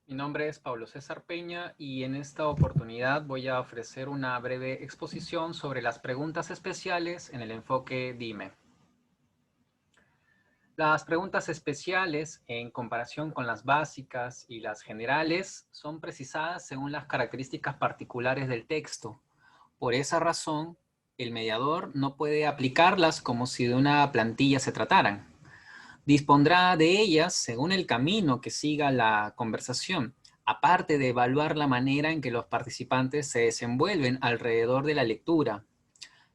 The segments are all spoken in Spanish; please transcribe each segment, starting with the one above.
Mi nombre es Pablo César Peña y en esta oportunidad voy a ofrecer una breve exposición sobre las preguntas especiales en el enfoque DIME. Las preguntas especiales, en comparación con las básicas y las generales, son precisadas según las características particulares del texto. Por esa razón, el mediador no puede aplicarlas como si de una plantilla se trataran. Dispondrá de ellas según el camino que siga la conversación, aparte de evaluar la manera en que los participantes se desenvuelven alrededor de la lectura.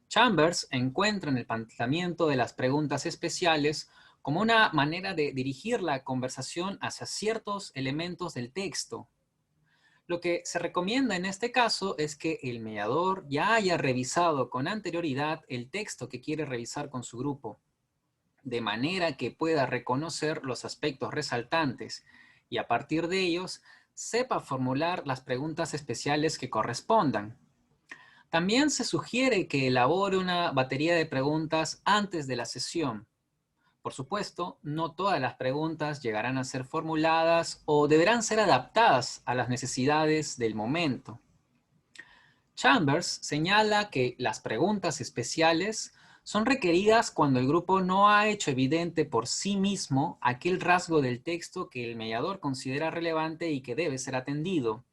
Chambers encuentra en el planteamiento de las preguntas especiales como una manera de dirigir la conversación hacia ciertos elementos del texto. Lo que se recomienda en este caso es que el mediador ya haya revisado con anterioridad el texto que quiere revisar con su grupo, de manera que pueda reconocer los aspectos resaltantes y a partir de ellos sepa formular las preguntas especiales que correspondan. También se sugiere que elabore una batería de preguntas antes de la sesión. Por supuesto, no todas las preguntas llegarán a ser formuladas o deberán ser adaptadas a las necesidades del momento. Chambers señala que las preguntas especiales son requeridas cuando el grupo no ha hecho evidente por sí mismo aquel rasgo del texto que el mediador considera relevante y que debe ser atendido.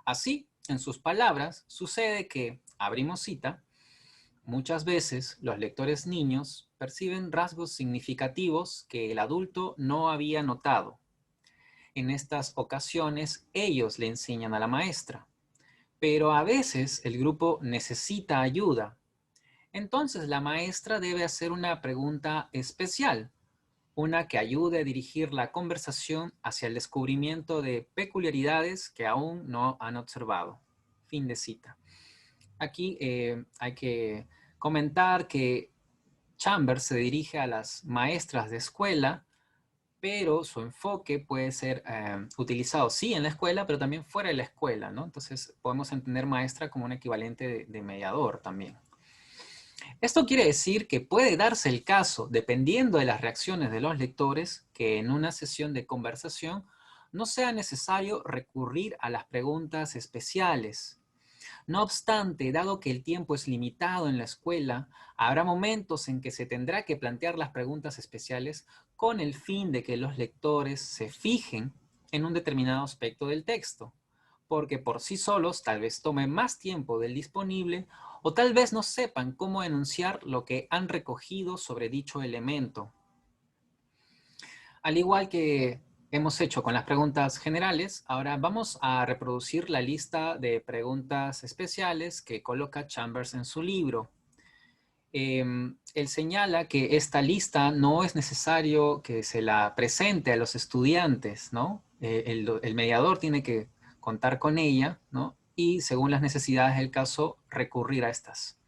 Así, en sus palabras, sucede que, abrimos cita, muchas veces los lectores niños perciben rasgos significativos que el adulto no había notado. En estas ocasiones, ellos le enseñan a la maestra, pero a veces el grupo necesita ayuda. Entonces la maestra debe hacer una pregunta especial, una que ayude a dirigir la conversación hacia el descubrimiento de peculiaridades que aún no han observado. Fin de cita. Aquí hay que comentar que Chambers se dirige a las maestras de escuela, pero su enfoque puede ser utilizado sí en la escuela, pero también fuera de la escuela, ¿no? Entonces podemos entender maestra como un equivalente de mediador también. Esto quiere decir que puede darse el caso, dependiendo de las reacciones de los lectores, que en una sesión de conversación no sea necesario recurrir a las preguntas especiales. No obstante, dado que el tiempo es limitado en la escuela, habrá momentos en que se tendrá que plantear las preguntas especiales con el fin de que los lectores se fijen en un determinado aspecto del texto, porque por sí solos tal vez tomen más tiempo del disponible o tal vez no sepan cómo enunciar lo que han recogido sobre dicho elemento. Al igual que hemos hecho con las preguntas generales, ahora vamos a reproducir la lista de preguntas especiales que coloca Chambers en su libro. Él señala que esta lista no es necesario que se la presente a los estudiantes, ¿no? El mediador tiene que contar con ella, ¿no? Y según las necesidades del caso, recurrir a estas.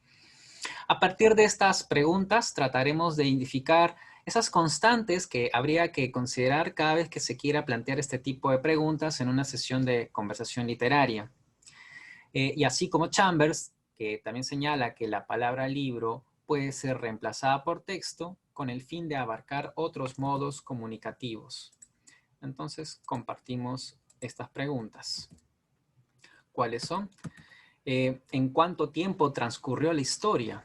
A partir de estas preguntas trataremos de identificar esas constantes que habría que considerar cada vez que se quiera plantear este tipo de preguntas en una sesión de conversación literaria. Y así como Chambers, que también señala que la palabra libro puede ser reemplazada por texto con el fin de abarcar otros modos comunicativos. Entonces compartimos estas preguntas. ¿Cuáles son? ¿En cuánto tiempo transcurrió la historia?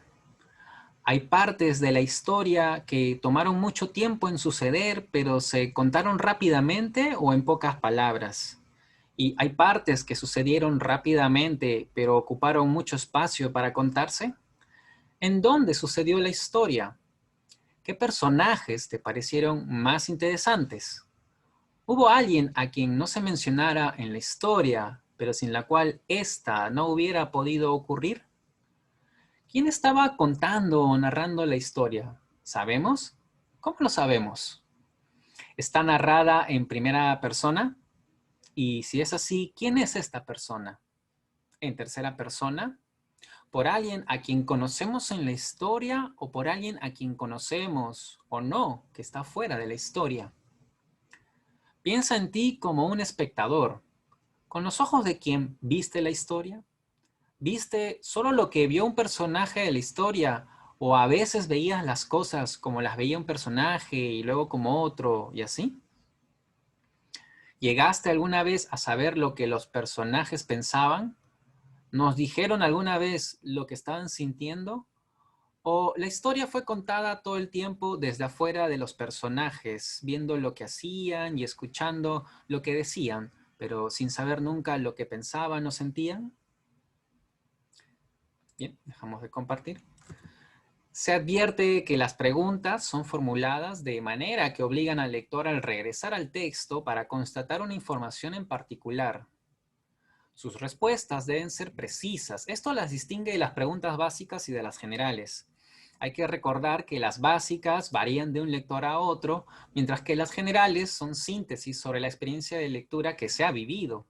Hay partes de la historia que tomaron mucho tiempo en suceder, pero se contaron rápidamente o en pocas palabras. Y hay partes que sucedieron rápidamente, pero ocuparon mucho espacio para contarse. ¿En dónde sucedió la historia? ¿Qué personajes te parecieron más interesantes? ¿Hubo alguien a quien no se mencionara en la historia, pero sin la cual ésta no hubiera podido ocurrir? ¿Quién estaba contando o narrando la historia? ¿Sabemos? ¿Cómo lo sabemos? ¿Está narrada en primera persona? Y si es así, ¿quién es esta persona? ¿En tercera persona? ¿Por alguien a quien conocemos en la historia o por alguien a quien conocemos o no, que está fuera de la historia? Piensa en ti como un espectador, con los ojos de quien viste la historia. ¿Viste solo lo que vio un personaje de la historia o a veces veías las cosas como las veía un personaje y luego como otro y así? ¿Llegaste alguna vez a saber lo que los personajes pensaban? ¿Nos dijeron alguna vez lo que estaban sintiendo? ¿O la historia fue contada todo el tiempo desde afuera de los personajes, viendo lo que hacían y escuchando lo que decían, pero sin saber nunca lo que pensaban o sentían? Bien, dejamos de compartir. Se advierte que las preguntas son formuladas de manera que obligan al lector al regresar al texto para constatar una información en particular. Sus respuestas deben ser precisas. Esto las distingue de las preguntas básicas y de las generales. Hay que recordar que las básicas varían de un lector a otro, mientras que las generales son síntesis sobre la experiencia de lectura que se ha vivido.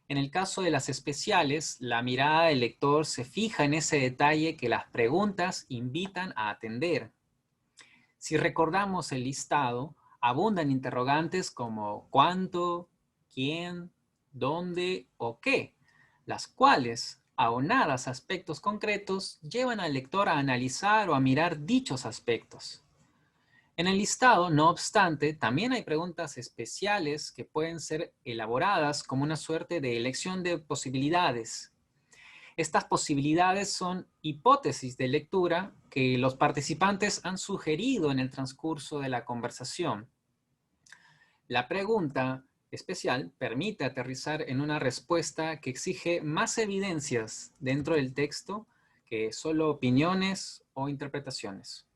En el caso de las especiales, la mirada del lector se fija en ese detalle que las preguntas invitan a atender. Si recordamos el listado, abundan interrogantes como ¿cuánto?, ¿quién?, ¿dónde? O ¿qué?, las cuales, aunadas a aspectos concretos, llevan al lector a analizar o a mirar dichos aspectos. En el listado, no obstante, también hay preguntas especiales que pueden ser elaboradas como una suerte de elección de posibilidades. Estas posibilidades son hipótesis de lectura que los participantes han sugerido en el transcurso de la conversación. La pregunta especial permite aterrizar en una respuesta que exige más evidencias dentro del texto que solo opiniones o interpretaciones.